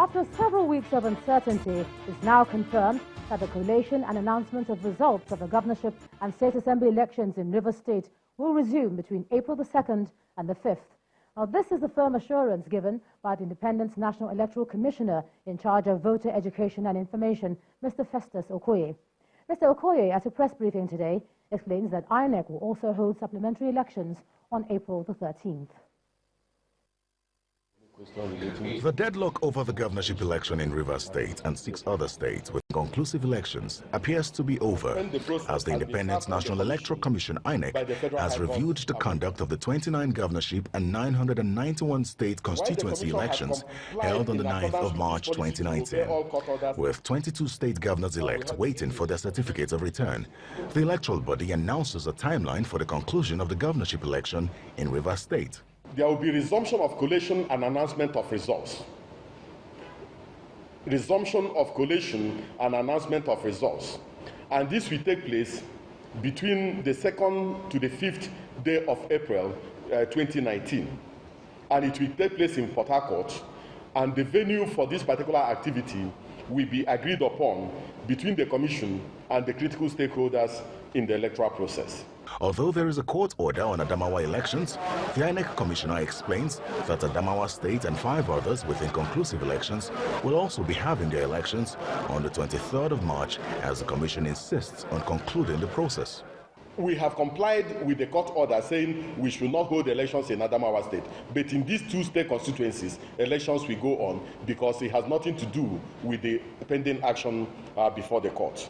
After several weeks of uncertainty, it's now confirmed that the collation and announcement of results of the governorship and state assembly elections in Rivers State will resume between April the 2nd and the 5th. Now, this is the firm assurance given by the Independent National Electoral Commissioner in charge of voter education and information, Mr. Festus Okoye. Mr. Okoye, at a press briefing today, explains that INEC will also hold supplementary elections on April the 13th. The deadlock over the governorship election in Rivers State and 6 other states with conclusive elections appears to be over, as the Independent National Electoral Commission (INEC) has reviewed the conduct of the 29 governorship and 991 state constituency elections held on the 9th of March 2019. With 22 state governors-elect waiting for their certificates of return, the electoral body announces a timeline for the conclusion of the governorship election in Rivers State. There will be resumption of collation and announcement of results. Resumption of collation and announcement of results. And this will take place between the 2nd to the 5th day of April 2019. And it will take place in Port Harcourt. And the venue for this particular activity will be agreed upon between the Commission and the critical stakeholders in the electoral process. Although there is a court order on Adamawa elections, the INEC commissioner explains that Adamawa State and 5 others with inconclusive elections will also be having their elections on the 23rd of March, as the commission insists on concluding the process. We have complied with the court order saying we should not hold elections in Adamawa State, but in these 2 state constituencies, elections will go on because it has nothing to do with the pending action before the court.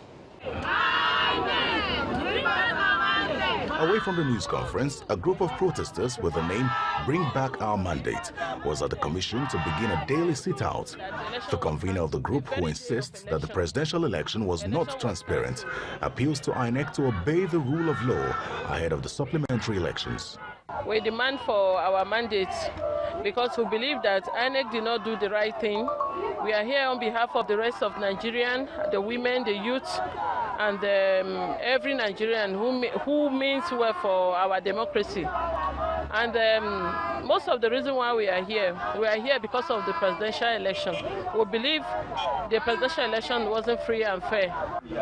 Away from the news conference, a group of protesters with the name Bring Back Our Mandate was at the commission to begin a daily sit-out. The convener of the group, who insists that the presidential election was not transparent, appeals to INEC to obey the rule of law ahead of the supplementary elections. We demand for our mandate because we believe that INEC did not do the right thing. We are here on behalf of the rest of Nigerians, the women, the youth, and every Nigerian who means well for our democracy. And most of the reason why we are here because of the presidential election. We believe the presidential election wasn't free and fair.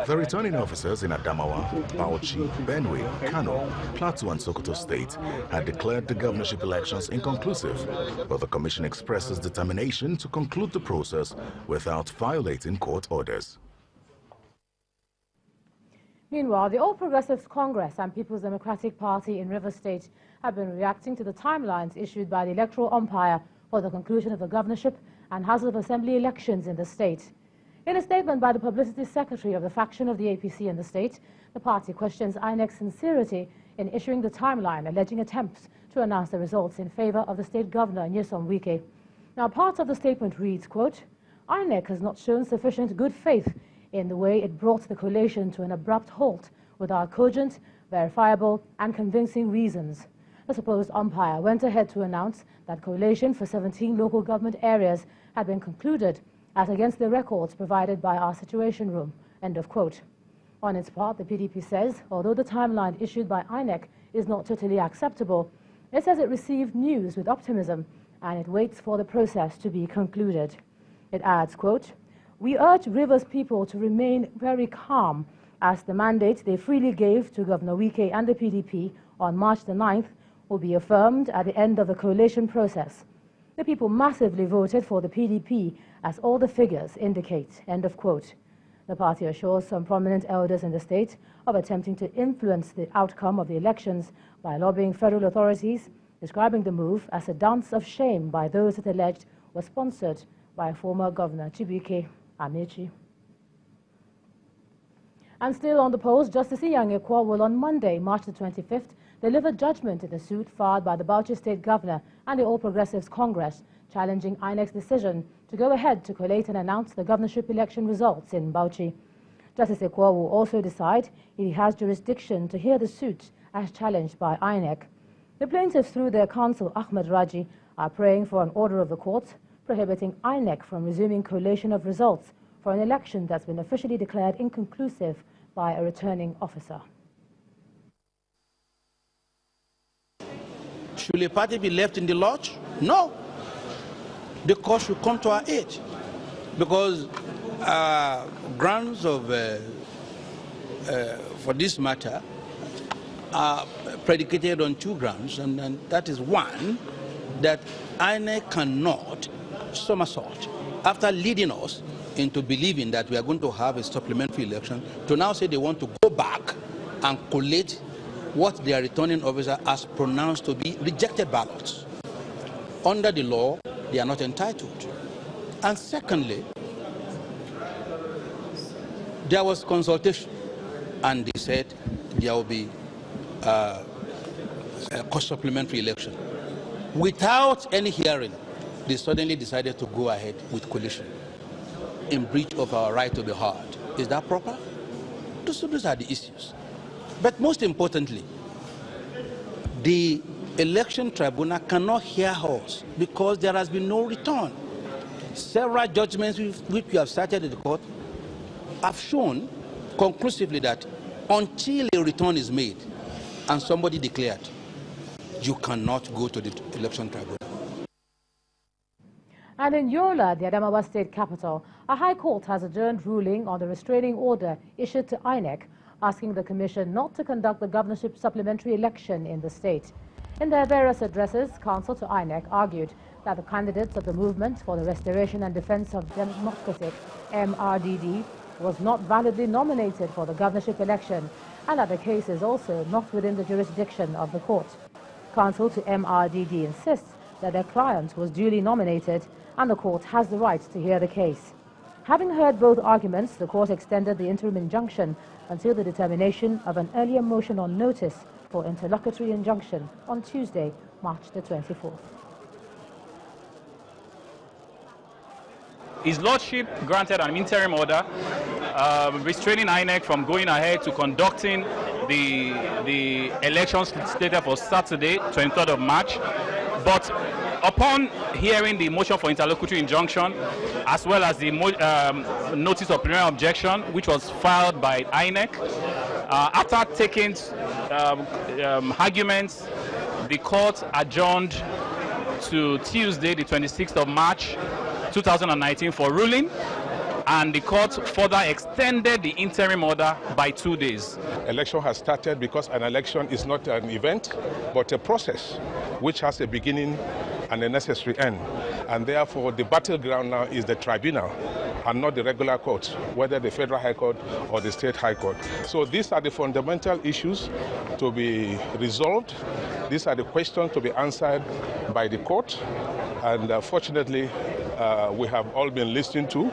The returning officers in Adamawa, Bauchi, Benue, Kano, Plateau and Sokoto State had declared the governorship elections inconclusive, but the commission expresses determination to conclude the process without violating court orders. Meanwhile, the All Progressives Congress and People's Democratic Party in Rivers State have been reacting to the timelines issued by the electoral umpire for the conclusion of the governorship and House of Assembly elections in the state. In a statement by the publicity secretary of the faction of the APC in the state, the party questions INEC's sincerity in issuing the timeline, alleging attempts to announce the results in favor of the state governor, Nyesom Wike. Now, part of the statement reads, quote, INEC has not shown sufficient good faith in the way it brought the collation to an abrupt halt without cogent, verifiable and convincing reasons. The supposed umpire went ahead to announce that collation for 17 local government areas had been concluded as against the records provided by our Situation Room, end of quote. On its part, the PDP says, although the timeline issued by INEC is not totally acceptable, it says it received news with optimism and it waits for the process to be concluded. It adds, quote, we urge Rivers people to remain very calm as the mandate they freely gave to Governor Wike and the PDP on March the 9th will be affirmed at the end of the coalition process. The people massively voted for the PDP as all the figures indicate, end of quote. The party assures some prominent elders in the state of attempting to influence the outcome of the elections by lobbying federal authorities, describing the move as a dance of shame by those it alleged were sponsored by former Governor Chibuike Amechi. And still on the post, Justice Inyangekwa will on Monday, March the 25th, deliver judgment in the suit filed by the Bauchi State Governor and the All Progressives Congress, challenging INEC's decision to go ahead to collate and announce the governorship election results in Bauchi. Justice Ekwa will also decide if he has jurisdiction to hear the suit as challenged by INEC. The plaintiffs, through their counsel Ahmed Raji, are praying for an order of the court prohibiting INEC from resuming collation of results for an election that's been officially declared inconclusive by a returning officer. Should a party be left in the lodge? No. The court should come to our aid. because grounds of for this matter are predicated on two grounds, and that is one, that INEC cannot somersault after leading us into believing that we are going to have a supplementary election to now say they want to go back and collate what their returning officer has pronounced to be rejected ballots. Under the law, they are not entitled. And secondly, there was consultation, and they said there will be a supplementary election. Without any hearing, they suddenly decided to go ahead with coalition in breach of our right to be heard. Is that proper? Those are the issues. But most importantly, the election tribunal cannot hear us because there has been no return. Several judgments which we have cited in the court have shown conclusively that until a return is made and somebody declared, you cannot go to the election tribunal. And in Yola, the Adamawa state capital, a high court has adjourned ruling on the restraining order issued to INEC, asking the commission not to conduct the governorship supplementary election in the state. In their various addresses, counsel to INEC argued that the candidates of the Movement for the Restoration and Defense of Democracy, MRDD, was not validly nominated for the governorship election, and that the case is also not within the jurisdiction of the court. Counsel to MRDD insists that their client was duly nominated and the court has the right to hear the case. Having heard both arguments, the court extended the interim injunction until the determination of an earlier motion on notice for interlocutory injunction on Tuesday, March the 24th. His Lordship granted an interim order restraining INEC from going ahead to conducting the elections slated for Saturday, 23rd of March. But upon hearing the motion for interlocutory injunction, as well as the notice of preliminary objection, which was filed by INEC, after taking arguments, the court adjourned to Tuesday, the 26th of March, 2019 for ruling, and the court further extended the interim order by 2 days. Election has started because an election is not an event, but a process which has a beginning and a necessary end. And therefore, the battleground now is the tribunal and not the regular courts, whether the Federal High Court or the State High Court. So these are the fundamental issues to be resolved. These are the questions to be answered by the court. And fortunately, we have all been listened to,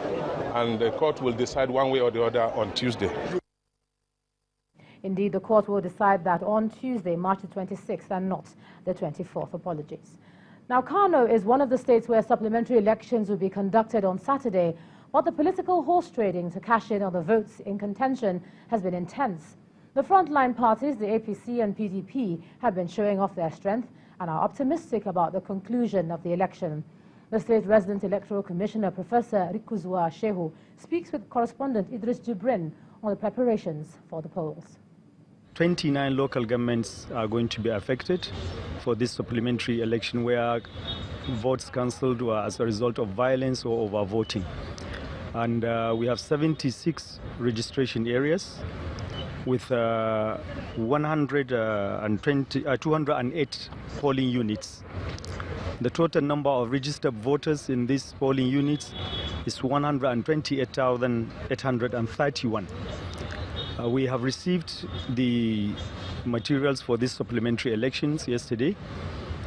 and the court will decide one way or the other on Tuesday. Indeed, the court will decide that on Tuesday, March the 26th, and not the 24th. Apologies. Now, Kano is one of the states where supplementary elections will be conducted on Saturday, but the political horse trading to cash in on the votes in contention has been intense. The frontline parties, the APC and PDP, have been showing off their strength and are optimistic about the conclusion of the election. The state resident electoral commissioner, Professor Rikuzwa Shehu, speaks with correspondent Idris Jibrin on the preparations for the polls. 29 local governments are going to be affected for this supplementary election where votes cancelled were as a result of violence or overvoting. And we have 76 registration areas with 208 polling units. The total number of registered voters in these polling units is 128,831. We have received the materials for these supplementary elections yesterday,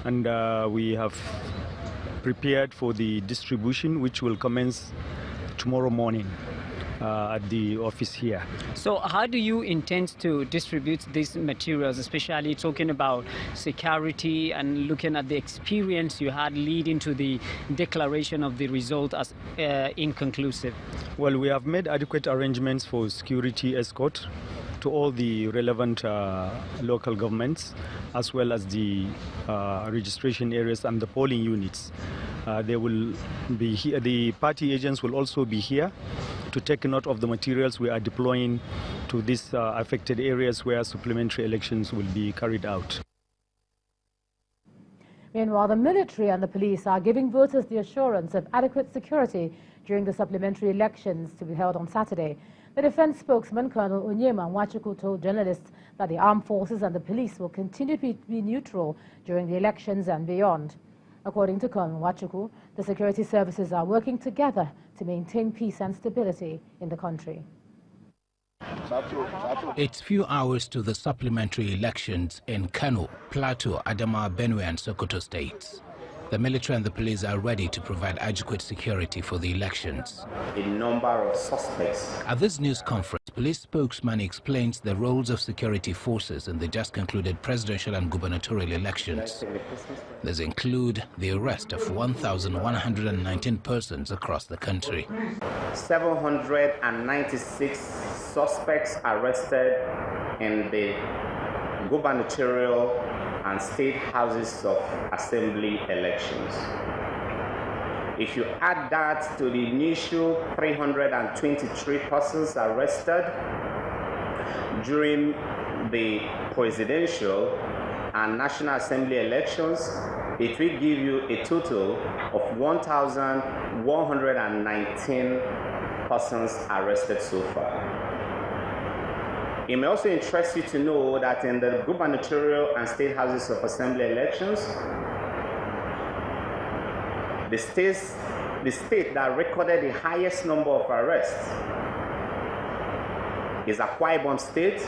and we have prepared for the distribution, which will commence tomorrow morning at the office here. So how do you intend to distribute these materials, especially talking about security and looking at the experience you had leading to the declaration of the result as inconclusive? Well, we have made adequate arrangements for security escort to all the relevant local governments, as well as the registration areas and the polling units. They will be here. The party agents will also be here to take note of the materials we are deploying to these affected areas where supplementary elections will be carried out. Meanwhile, the military and the police are giving voters the assurance of adequate security during the supplementary elections to be held on Saturday. The defense spokesman, Colonel Onyema Nwachukwu, told journalists that the armed forces and the police will continue to be neutral during the elections and beyond. According to Colonel Nwachukwu, the security services are working together to maintain peace and stability in the country. It's few hours to the supplementary elections in Kano, Plateau, Adamawa, Benue and Sokoto states. The military and the police are ready to provide adequate security for the elections. A number of suspects. At this news conference, police spokesman explains the roles of security forces in the just concluded presidential and gubernatorial elections. These include the arrest of 1,119 persons across the country. 796 suspects arrested in the gubernatorial and state houses of assembly elections. If you add that to the initial 323 persons arrested during the presidential and National Assembly elections, it will give you a total of 1,119 persons arrested so far. It may also interest you to know that in the gubernatorial and state houses of assembly elections, the state that recorded the highest number of arrests is Akwa Ibom State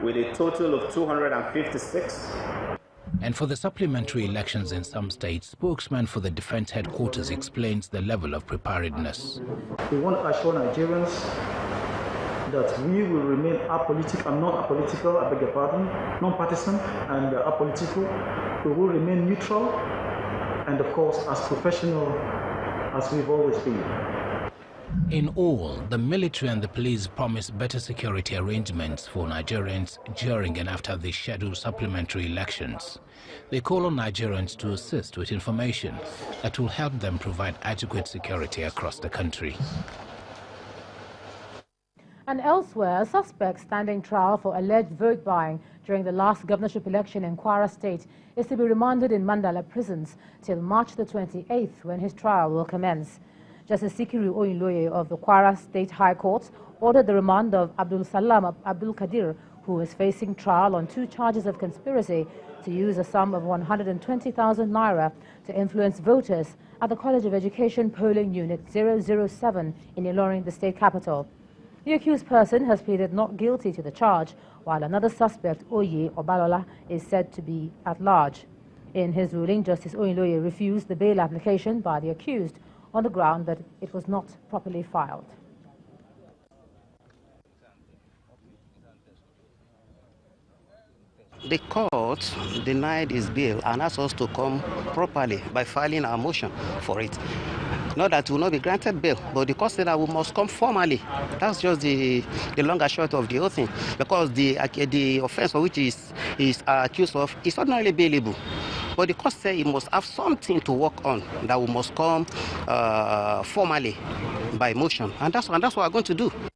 with a total of 256. And for the supplementary elections in some states, spokesman for the defense headquarters explains the level of preparedness. We want to assure Nigerians that we will remain apolitical and non-apolitical, I beg your pardon, non-partisan and apolitical. We will remain neutral and, of course, as professional as we've always been. In all, the military and the police promise better security arrangements for Nigerians during and after the scheduled supplementary elections. They call on Nigerians to assist with information that will help them provide adequate security across the country. And elsewhere, a suspect standing trial for alleged vote buying during the last governorship election in Kwara State is to be remanded in Mandala prisons till March the 28th, when his trial will commence. Justice Sikiru Oyinloye of the Kwara State High Court ordered the remand of Abdul Salam Abdul Kadir, who is facing trial on 2 charges of conspiracy to use a sum of 120,000 naira to influence voters at the College of Education polling unit 007 in Ilorin, the state capital. The accused person has pleaded not guilty to the charge, while another suspect, Oye Obalola, is said to be at large. In his ruling, Justice Oyinloye refused the bail application by the accused on the ground that it was not properly filed. The court denied his bail and asked us to come properly by filing our motion for it. Not that we will not be granted bail, but the court said that we must come formally. That's just the long and short of the whole thing, because the offense for which he is accused of is ordinarily bailable. But the court said he must have something to work on, that we must come formally by motion, and that's what we're going to do.